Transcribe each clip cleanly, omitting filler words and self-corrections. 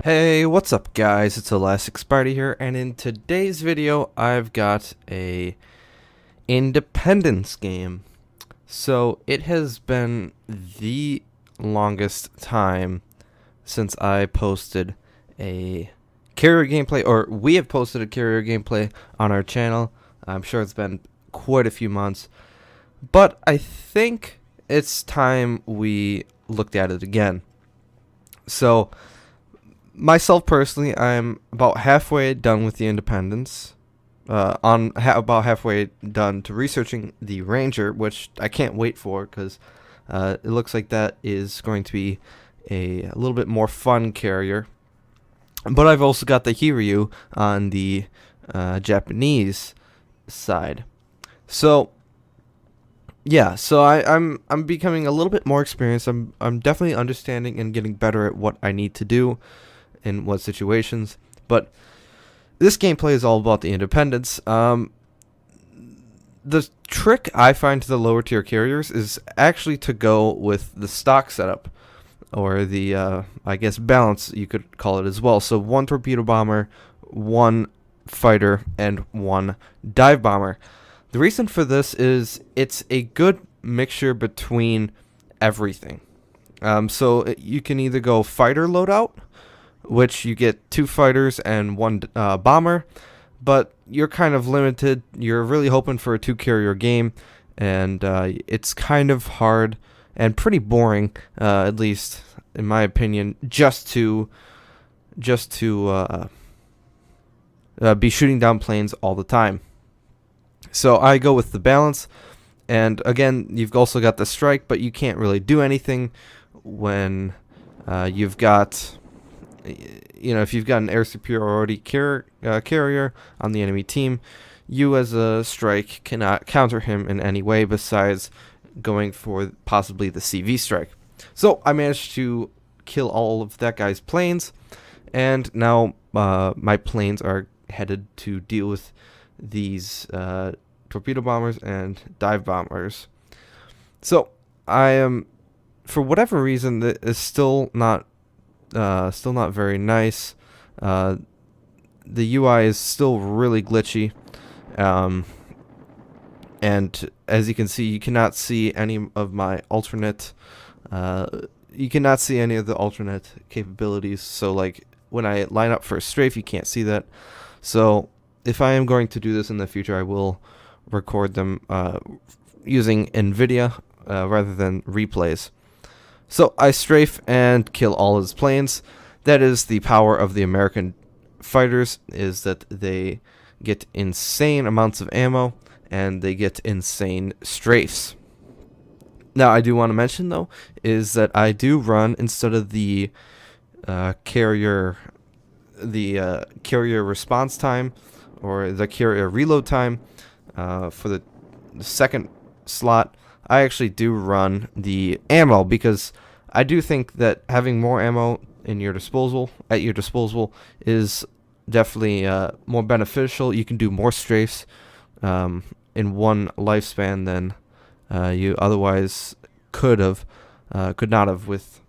Hey, what's up guys? It's ElasticSpyder here, and in today's video I've got a Independence game. So it has been the longest time since I posted a carrier gameplay, or we have posted a carrier gameplay on our channel. I'm sure it's been quite a few months, but I think it's time we looked at it again. So myself personally, I'm about halfway done with the Independence. About halfway done to researching the Ranger, which I can't wait for because it looks like that is going to be a little bit more fun carrier. But I've also got the Hiryu on the Japanese side. So yeah, so I'm becoming a little bit more experienced. I'm definitely understanding and getting better at what I need to do in what situations. But this gameplay is all about the Independence. The trick I find to the lower tier carriers is actually to go with the stock setup, or the I guess balance you could call it as well. So one torpedo bomber, one fighter, and one dive bomber. The reason for this is it's a good mixture between everything. So you can either go fighter loadout, which you get 2 fighters and 1 bomber, but you're kind of limited. You're really hoping for a 2 carrier game, and it's kind of hard and pretty boring, at least in my opinion, just to be shooting down planes all the time. So I go with the balance, and again, you've also got the strike, but you can't really do anything when you've got, if you've got an air superiority carrier on the enemy team. You as a strike cannot counter him in any way besides going for possibly the CV strike. So I managed to kill all of that guy's planes, and now my planes are headed to deal with these torpedo bombers and dive bombers. So I am, for whatever reason, that is still not very nice. The UI is still really glitchy, and as you can see, you cannot see any of my alternate. You cannot see any of the alternate capabilities. So, like when I line up for a strafe, you can't see that. So, if I am going to do this in the future, I will record them using NVIDIA rather than replays. So I strafe and kill all his planes. That is the power of the American fighters, is that they get insane amounts of ammo and they get insane strafes. Now I do want to mention though is that I do run, instead of the carrier response time or the carrier reload time for the second slot, I actually do run the ammo, because I do think that having more ammo at your disposal is definitely more beneficial. You can do more strafes in one lifespan than you otherwise could not have with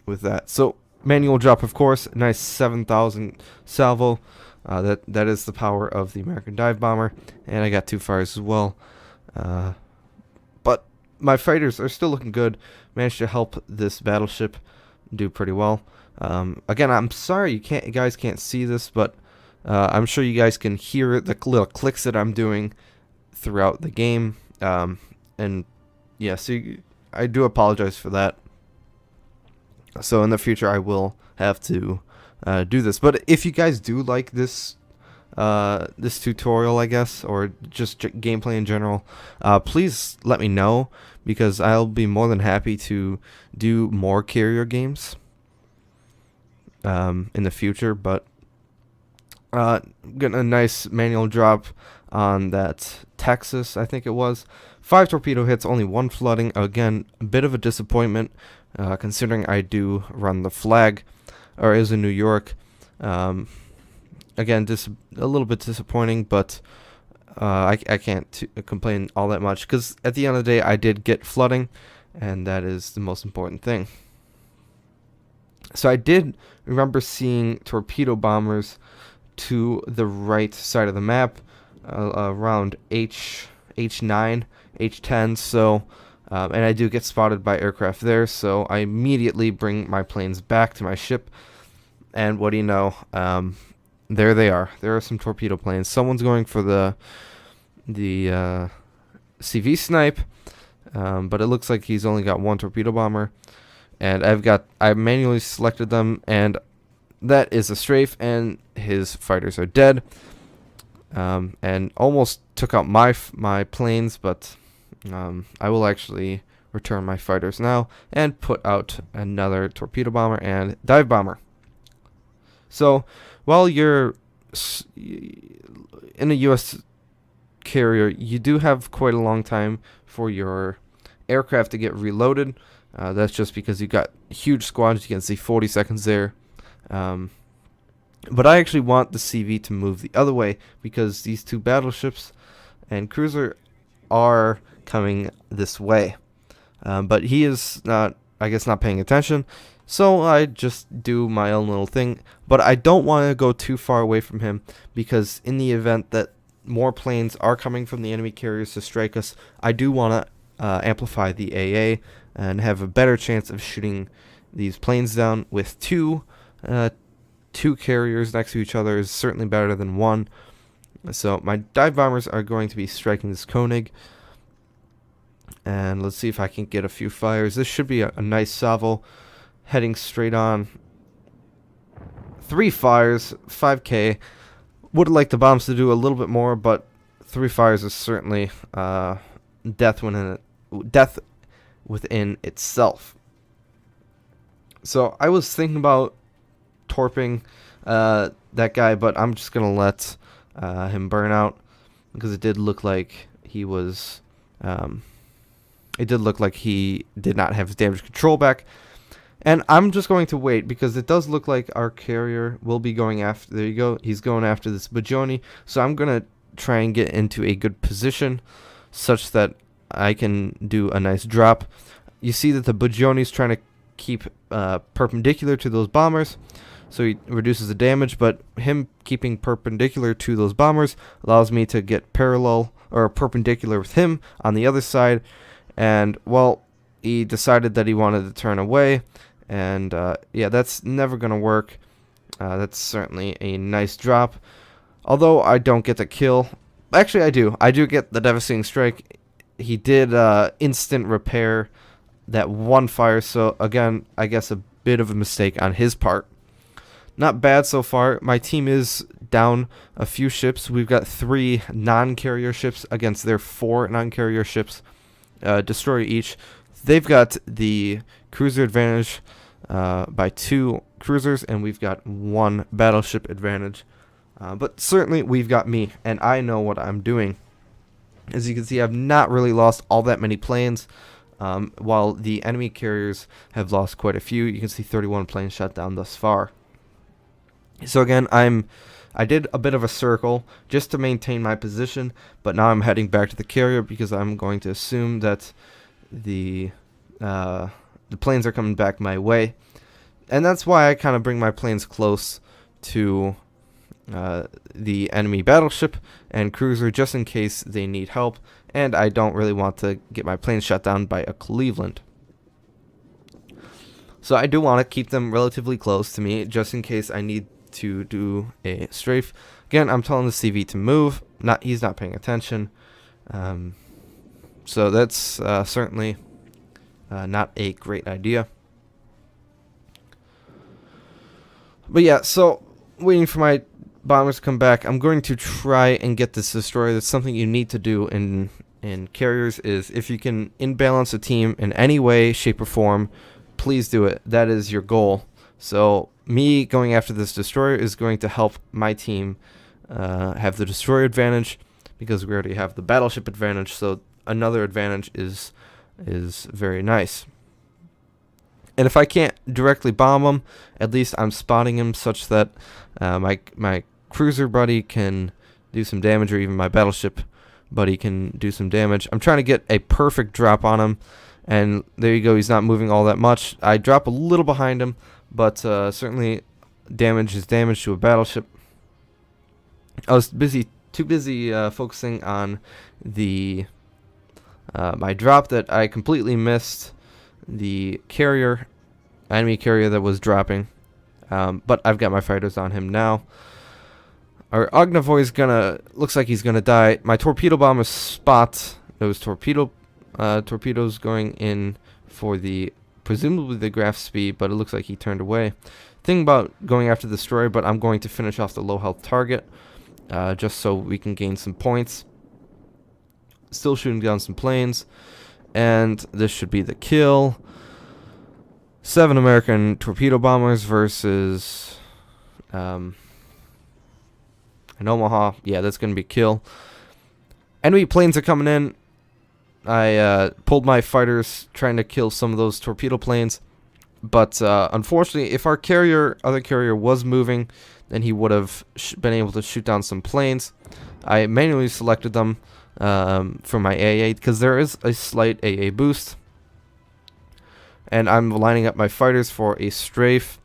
that. So manual drop, of course, nice 7,000 salvo. That is the power of the American dive bomber, and I got 2 fires as well. But my fighters are still looking good. Managed to help this battleship do pretty well. Again, I'm sorry you guys can't see this, but I'm sure you guys can hear the little clicks that I'm doing throughout the game. And yeah, so I do apologize for that. So in the future, I will have to do this. But if you guys do like this this tutorial, I guess, or just gameplay in general, please let me know, because I'll be more than happy to do more carrier games in the future. But getting a nice manual drop on that Texas, I think it was. 5 torpedo hits, only 1 flooding. Again, a bit of a disappointment, considering I do run the flag, or is in New York. Again, just a little bit disappointing, but I can't complain all that much, because at the end of the day, I did get flooding, and that is the most important thing. So I did remember seeing torpedo bombers to the right side of the map, around H9, H10. So, and I do get spotted by aircraft there. So I immediately bring my planes back to my ship, and what do you know? There they are. There are some torpedo planes. Someone's going for the CV snipe, but it looks like he's only got one torpedo bomber. And I manually selected them, and that is a strafe, and his fighters are dead. And almost took out my planes, but I will actually return my fighters now and put out another torpedo bomber and dive bomber. So while you're in a U.S. carrier, you do have quite a long time for your aircraft to get reloaded. That's just because you got huge squads. You can see 40 seconds there. But I actually want the CV to move the other way because these two battleships and cruiser are coming this way. But he is not, I guess, not paying attention. So I just do my own little thing. But I don't want to go too far away from him because in the event that more planes are coming from the enemy carriers to strike us, I do want to amplify the AA and have a better chance of shooting these planes down with two carriers next to each other is certainly better than one. So my dive bombers are going to be striking this Koenig. And let's see if I can get a few fires. This should be a nice salvo. Heading straight on. 3 fires, 5k. Would like the bombs to do a little bit more, but 3 fires is certainly death within itself. So I was thinking about torping that guy, but I'm just gonna let him burn out because it did look like he was. It did look like he did not have his damage control back. And I'm just going to wait because it does look like our carrier will be going after. There you go. He's going after this Bajoni. So I'm going to try and get into a good position such that I can do a nice drop. You see that the Bajoni's trying to keep perpendicular to those bombers. So he reduces the damage, but him keeping perpendicular to those bombers allows me to get parallel or perpendicular with him on the other side. And, well, he decided that he wanted to turn away. And, yeah, that's never going to work. That's certainly a nice drop. Although I don't get the kill. Actually, I do. I do get the devastating strike. He did instant repair that one fire. So, again, I guess a bit of a mistake on his part. Not bad so far. My team is down a few ships. We've got 3 non-carrier ships against their 4 non-carrier ships. Destroy each. They've got the cruiser advantage by 2 cruisers, and we've got 1 battleship advantage. But certainly we've got me, and I know what I'm doing. As you can see, I've not really lost all that many planes, while the enemy carriers have lost quite a few. You can see 31 planes shot down thus far. So again, I did a bit of a circle just to maintain my position, but now I'm heading back to the carrier because I'm going to assume that the planes are coming back my way. And that's why I kind of bring my planes close to the enemy battleship and cruiser just in case they need help, and I don't really want to get my planes shot down by a Cleveland. So I do want to keep them relatively close to me just in case I need to do a strafe. Again, I'm telling the CV to move. He's not paying attention. So that's certainly not a great idea. But yeah, so waiting for my bombers to come back. I'm going to try and get this destroyer. That's something you need to do in carriers, is if you can imbalance a team in any way, shape, or form, please do it. That is your goal. So me going after this destroyer is going to help my team have the destroyer advantage because we already have the battleship advantage. So another advantage is very nice. And if I can't directly bomb him, at least I'm spotting him such that my cruiser buddy can do some damage, or even my battleship buddy can do some damage. I'm trying to get a perfect drop on him, and there you go. He's not moving all that much. I drop a little behind him, but certainly damage is damage to a battleship. I was too busy focusing on the my drop that I completely missed the enemy carrier that was dropping. But I've got my fighters on him now. Our Ognavoy's looks like he's gonna die. My torpedo bomber spot those torpedoes going in for presumably the graph speed, but it looks like he turned away. Thing about going after the destroyer, but I'm going to finish off the low health target, just so we can gain some points. Still shooting down some planes, and this should be the kill. 7 American torpedo bombers versus an Omaha. Yeah, that's going to be a kill. Enemy planes are coming in. I pulled my fighters trying to kill some of those torpedo planes. But unfortunately, if our other carrier was moving, then he would have been able to shoot down some planes. I manually selected them for my AA because there is a slight AA boost. And I'm lining up my fighters for a strafe.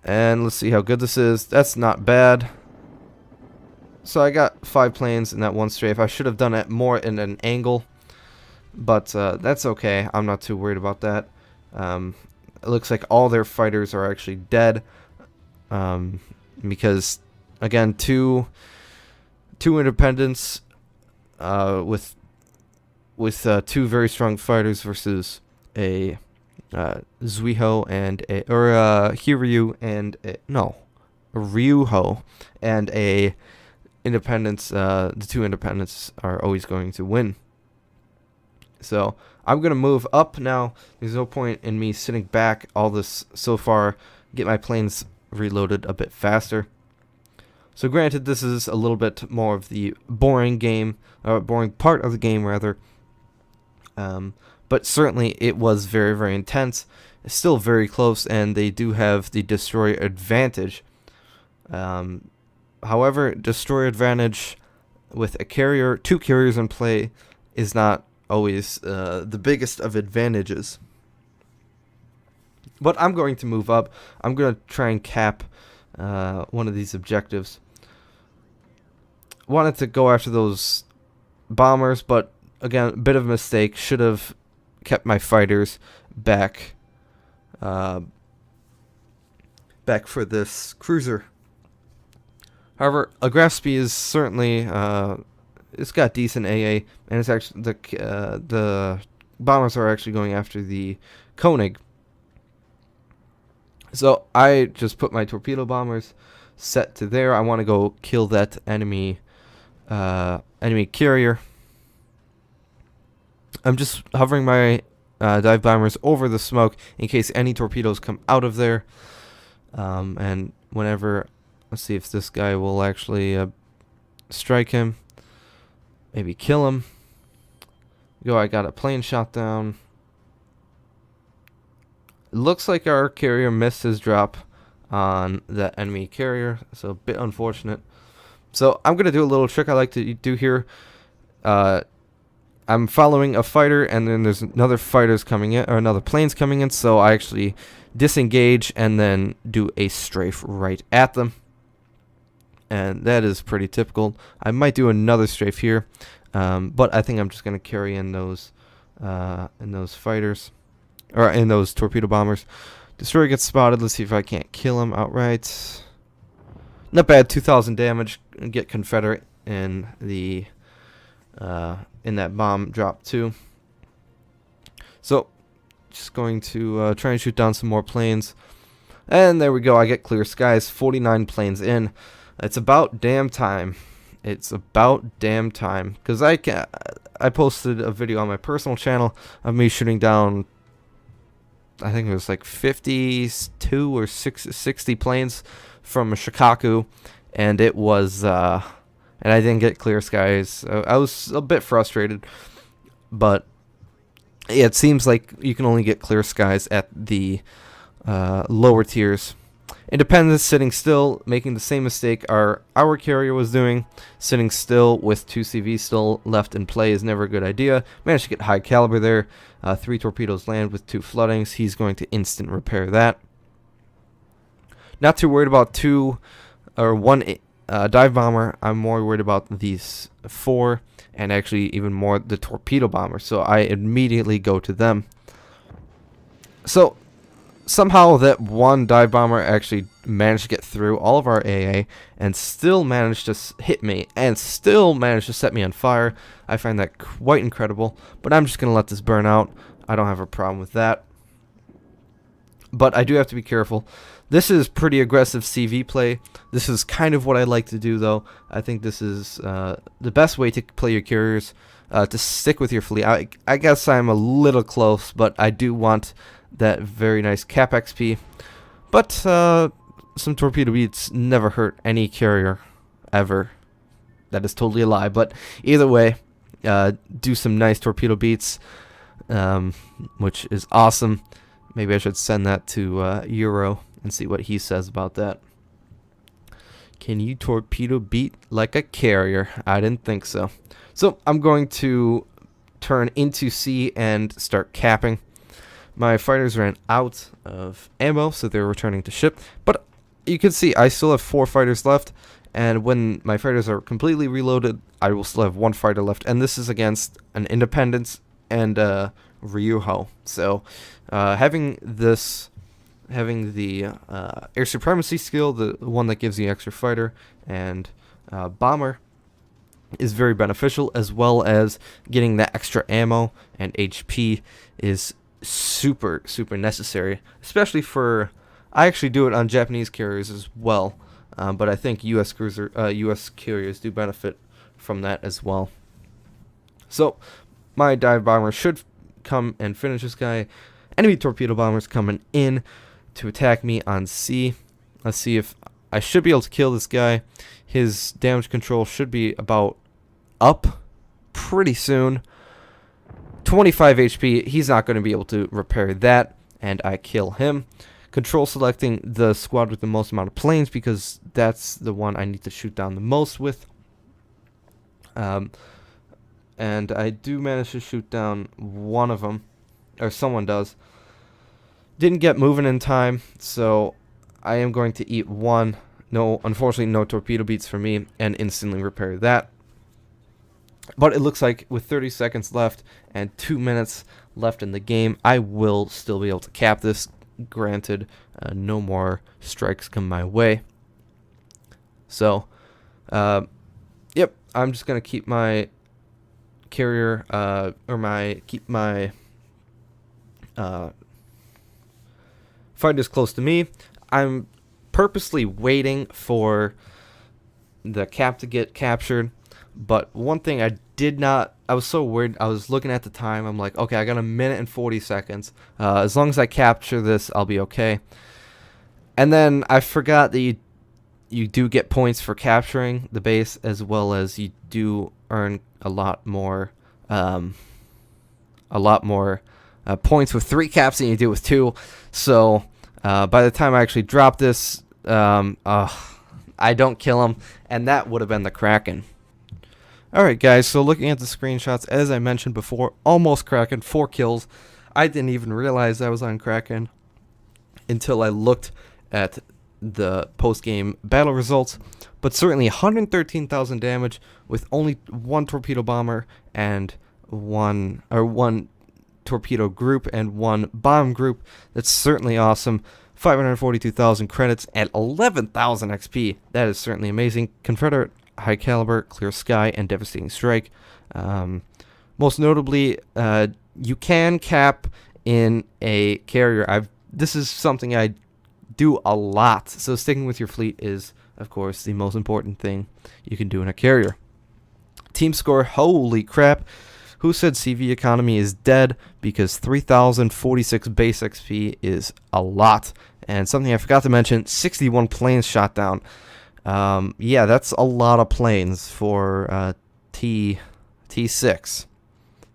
And let's see how good this is. That's not bad. So I got 5 planes in that one strafe. I should have done it more in an angle, but that's okay. I'm not too worried about that. It looks like all their fighters are actually dead, because again, two Independence with 2 very strong fighters versus a Zuiho and a Hiryu and a Ryuho and a Independence. The 2 Independence are always going to win. So I'm gonna move up now. There's no point in me sitting back all this so far. Get my planes reloaded a bit faster. So granted, this is a little bit more of the boring game, or boring part of the game rather. But certainly it was very, very intense. It's still very close, and they do have the destroyer advantage. However, destroyer advantage with a carrier, 2 carriers in play, is not always the biggest of advantages. But I'm going to move up. I'm going to try and cap one of these objectives. Wanted to go after those bombers, but again, a bit of a mistake. Should have kept my fighters back for this cruiser. However, a graph speed is certainly it's got decent AA, and it's actually the bombers are actually going after the Koenig. So I just put my torpedo bombers set to there. I want to go kill that enemy carrier. I'm just hovering my dive bombers over the smoke in case any torpedoes come out of there. And whenever, let's see if this guy will actually strike him. Maybe kill him. Go, I got a plane shot down. It looks like our carrier missed his drop on that enemy carrier, so a bit unfortunate. So I'm going to do a little trick I like to do here. I'm following a fighter, and then there's another fighter's coming in, or another plane's coming in, so I actually disengage and then do a strafe right at them. And that is pretty typical. I might do another strafe here, but I think I'm just going to carry in those fighters, or in those torpedo bombers. Destroyer gets spotted. Let's see if I can't kill him outright. Not bad, 2,000 damage. Get Confederate in the in that bomb drop too. So just going to try and shoot down some more planes, and there we go. I get clear skies. 49 planes in. It's about damn time. It's about damn time, because I posted a video on my personal channel of me shooting down, I think it was like 52 or 60 planes from a Shikaku, and it was and I didn't get clear skies. I was a bit frustrated, but yeah, it seems like you can only get clear skies at the lower tiers. Independence sitting still, making the same mistake our carrier was doing. Sitting still with 2 CV still left in play is never a good idea. Managed to get high caliber there. 3 torpedoes land with 2 floodings. He's going to instant repair that. Not too worried about 1 dive bomber. I'm more worried about these 4, and actually even more the torpedo bomber. So I immediately go to them. So somehow that 1 dive bomber actually managed to get through all of our AA and still managed to hit me and still managed to set me on fire. I find that quite incredible, but I'm just going to let this burn out. I don't have a problem with that. But I do have to be careful. This is pretty aggressive CV play. This is kind of what I like to do, though. I think this is the best way to play your carriers, to stick with your fleet. I guess I'm a little close, but I do want that very nice cap XP. But some torpedo beats never hurt any carrier, ever. That is totally a lie. But either way, do some nice torpedo beats, which is awesome. Maybe I should send that to Euro and see what he says about that. Can you torpedo beat like a carrier? I didn't think so. So I'm going to turn into sea and start capping. My fighters ran out of ammo, so they're returning to ship. But you can see I still have 4 fighters left. And when my fighters are completely reloaded, I will still have 1 fighter left. And this is against an Independence and Ryuho. So having the air supremacy skill, the one that gives you extra fighter and bomber, is very beneficial, as well as getting that extra ammo and HP is super necessary, especially for, I actually do it on Japanese carriers as well, but I think US carriers do benefit from that as well. So my dive bomber should come and finish this guy. Enemy torpedo bombers coming in to attack me on sea. Let's see if I should be able to kill this guy. His damage control should be about up pretty soon. 25 HP. He's not going to be able to repair that, and I kill him. Control selecting the squad with the most amount of planes, because that's the one I need to shoot down the most with. And I do manage to shoot down one of them, or someone does. Didn't get moving in time, so I am going to eat 1. No, unfortunately, no torpedo beats for me, and instantly repair that. But it looks like with 30 seconds left and 2 minutes left in the game, I will still be able to cap this. Granted, no more strikes come my way. So, yep, I'm just gonna keep my carrier, keep my fighters close to me. I'm purposely waiting for the cap to get captured. But one thing I was so worried. I was looking at the time. I'm like, okay, I got 1 minute and 40 seconds. As long as I capture this, I'll be okay. And then I forgot that you do get points for capturing the base, as well as you do earn a lot more points with 3 caps than you do with 2. So by the time I actually drop this, I don't kill him, and that would have been the Kraken. Alright guys, so looking at the screenshots, as I mentioned before, almost Kraken, 4 kills. I didn't even realize I was on Kraken until I looked at the post-game battle results. But certainly 113,000 damage with only 1 torpedo bomber and one torpedo group and 1 bomb group. That's certainly awesome. 542,000 credits and 11,000 XP. That is certainly amazing. Confederate high caliber, clear sky, and devastating strike. Most notably, you can cap in a carrier. This is something I do a lot. So sticking with your fleet is, of course, the most important thing you can do in a carrier. Team score, holy crap. Who said CV economy is dead? Because 3,046 base XP is a lot. And something I forgot to mention, 61 planes shot down. Yeah, that's a lot of planes for T6.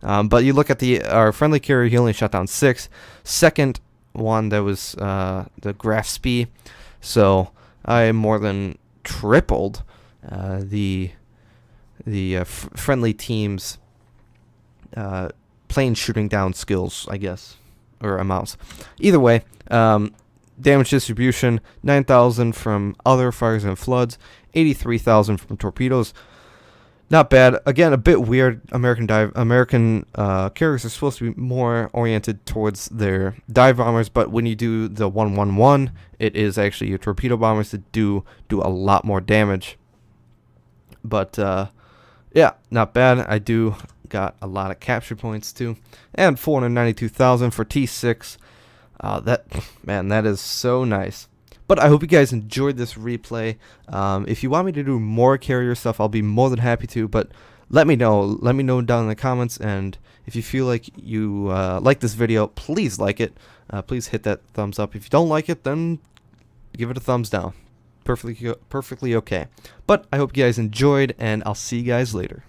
But you look at our friendly carrier, he only shot down 6. Second one, that was the Graf Spee. So I more than tripled the friendly team's plane shooting down skills, I guess, or amounts. Either way, damage distribution: 9,000 from other fires and floods, 83,000 from torpedoes. Not bad. Again, a bit weird. American carriers are supposed to be more oriented towards their dive bombers, but when you do the 111, it is actually your torpedo bombers that do a lot more damage. But yeah, not bad. I do got a lot of capture points too, and 492,000 for T6. That is so nice. But I hope you guys enjoyed this replay. If you want me to do more carrier stuff, I'll be more than happy to. But let me know. Let me know down in the comments. And if you feel like you like this video, please like it. Please hit that thumbs up. If you don't like it, then give it a thumbs down. Perfectly okay. But I hope you guys enjoyed, and I'll see you guys later.